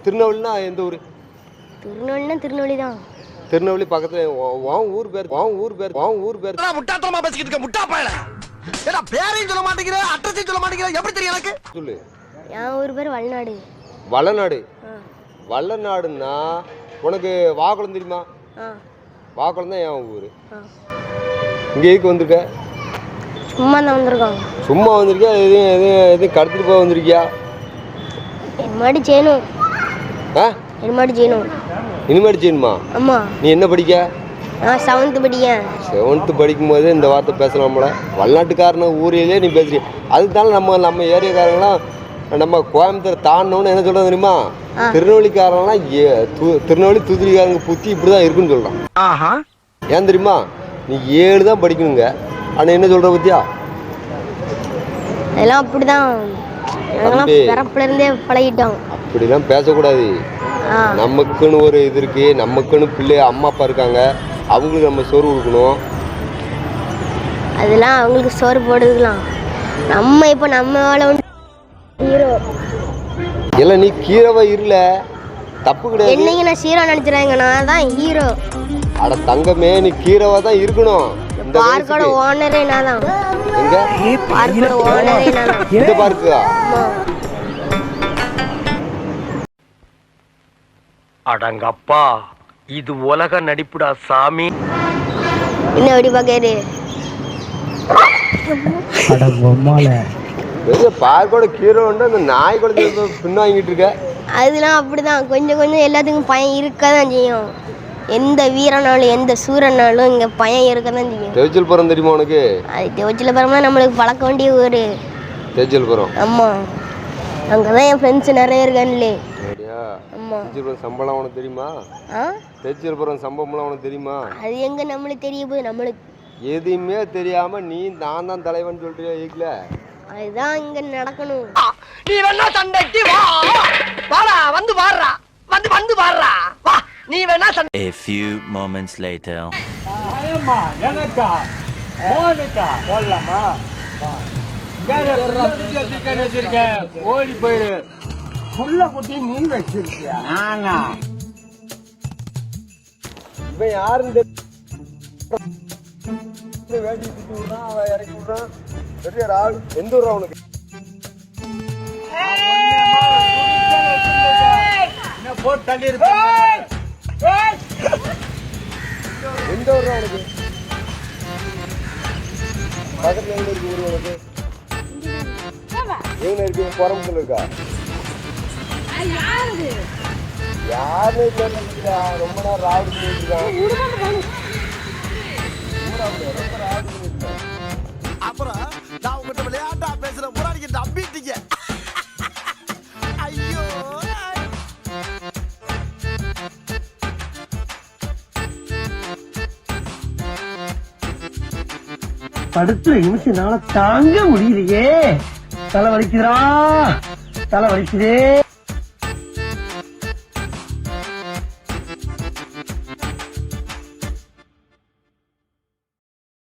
திருநெல்வேலினா எந்த ஊர்? திருநெல்வேலினா திருநெல்வேலி தான். திருநெல்வேலி பக்கத்துல ஊர் பேர் முட்டாத்தனமா பேசிக்கிட்டு இருக்க முட்டா பயல. ஏடா பேரையும் சொல்ல மாட்டேங்கிற, அட்ரஸையும் சொல்ல மாட்டேங்கிற, எப்படி தெரியும் எனக்கு? சொல்லு. என் ஊர் பேர் வல்லநாடு. வல்லநாடு. வல்லநாடுன்னா உனக்கு வாக்குளம் தெரியுமா? வாக்குளம் தான் என் ஊர். இங்கே எதுக்கு வந்திருக்க? சும்மா தான் வந்திருக்காங்க. சும்மா வந்திருக்கியா? எதையும் கடத்திட்டு போக வந்திருக்கியா? இனிமேட்டு செய்யணும். இனிமேட்டு செய்யணும். இனிமேட்டு செய்யணுமா? ஆமாம். நீ என்ன படிக்க? நான் 7th படிக்கேன். 7th படிக்கும்போது இந்த வார்த்தை பேசலாம்ல. வல்நாட்டுக்காரன ஊரிலே நீ பேசுறிய. அதுதானே நம்ம ஏரியாக்காரங்களாம் நம்ம கோயம்புத்தூர் தாண்டோன்னு என்ன சொல்கிறது தெரியுமா? திருநெல்வேலிக்காரங்களாம் திருநெல்வேலி தூத்துக்குடிக்காரங்க புத்தி இப்படி தான் இருக்குன்னு சொல்கிறான். ஏன் தெரியுமா? நீ 7 தான் படிக்கணுங்க. ஆனால் என்ன சொல்கிற பத்தியா? அதெல்லாம் அப்படி தான் பிறப்புலேருந்தே பழகிட்டோம். அப்படிலாம் பேசக்கூடாது. நமக்குன்னு ஒரு இது இருக்கு, நமக்குன்னு பிள்ளை அம்மா அப்பா இருக்காங்க, அவங்களுக்கு நம்ம சோறு கொடுக்கணும். அதெல்லாம் அவங்களுக்கு சோறு போடுதுக்கலாம். நம்ம இப்போ நம்ம வேலை ஹீரோ இல்லை. நீ கீரவா இருல, தப்பு கிடையாது. என்னைக்கு நான் ஹீரோ நினைச்சிருங்க, நான் தான் ஹீரோ. அட தங்கமே, நீ கீரவா தான் இருக்கணும். இந்த பார்க்கோட ஓனரே நான் தான். எங்க? பார்க்கோட ஓனரே நான் தான். இந்த பார்க்கா? அடங்கப்பா, இது உலக நடிப்புடா சாமி. என்ன வெடி பாக்கேரு? பார்க்கோட கீரோன்னு அந்த நாய் கூட பின்ன வாங்கிட்டு இருக்க. அதெல்லாம் அப்படிதான். கொஞ்சம் கொஞ்சம் எல்லாத்துக்கும் பயம் இருக்க தான் செய்யும். எந்த வீரனாலும் எந்த சூரனாலும் இங்கே பயம் இருக்க தான் செய்யும். தேவச்சல்புரம் தெரியுமா உனக்கு? அது தேவச்சல்புரம்னா நம்மளுக்கு பழக்க வேண்டிய ஊர். தேவச்சல்புரம்? ஆமாம். அங்கே தான் என் ஃப்ரெண்ட்ஸ் நிறைய இருக்கானுலே. தேவச்சல்புரம் சம்பளம் உனக்கு தெரியுமா? தேவச்சல்புரம் சம்பளம்லாம் உனக்கு தெரியுமா? அது எங்கே நம்மளுக்கு தெரிய போகுது? நம்மளுக்கு எதுவுமே தெரியாம நீ நான் தான் தலைவன் சொல்றியா? ஈக்கல அதுதான் இங்க நடக்கணும். நீ வேணா சண்டைக்கு வா, வாடா, வந்து வாடுறா, வந்து வாடுறா, வா. நீ வேணா சண்டை. A few moments later. ஆயம்மா எனக்கா மோனிகா போடலாமா? ஓடி போயிடு. புள்ள குட்டி நீ வச்சிருக்கியா? நானா? இவன் யாருன்னு வேண்டி சுத்தி விடுறான், அவன் இறக்கி விடுறான். பெரிய ஆள். எந்த ஊரா உனக்கு? போட்டு தள்ளி இருப்பேன். எந்த ஊரா உனக்கு? பக்கத்துல எங்க இருக்கு ஊர் உனக்கு? எங்க இருக்கு? கோரம்புத்தூர்ல இருக்கா? யாருன்னு தெரியல. ரொம்ப நேரம் ராவடி பண்ணிருக்கான். அப்புறம் நான் உங்ககிட்ட விளையாட்டா பேசுற முன்னாடி நம்பிட்டீங்க. ஐயோ, படுத்துற நிமிஷம்னால தாங்க முடியலையே. தலை வலிக்குதா, தலை வலிக்குதே.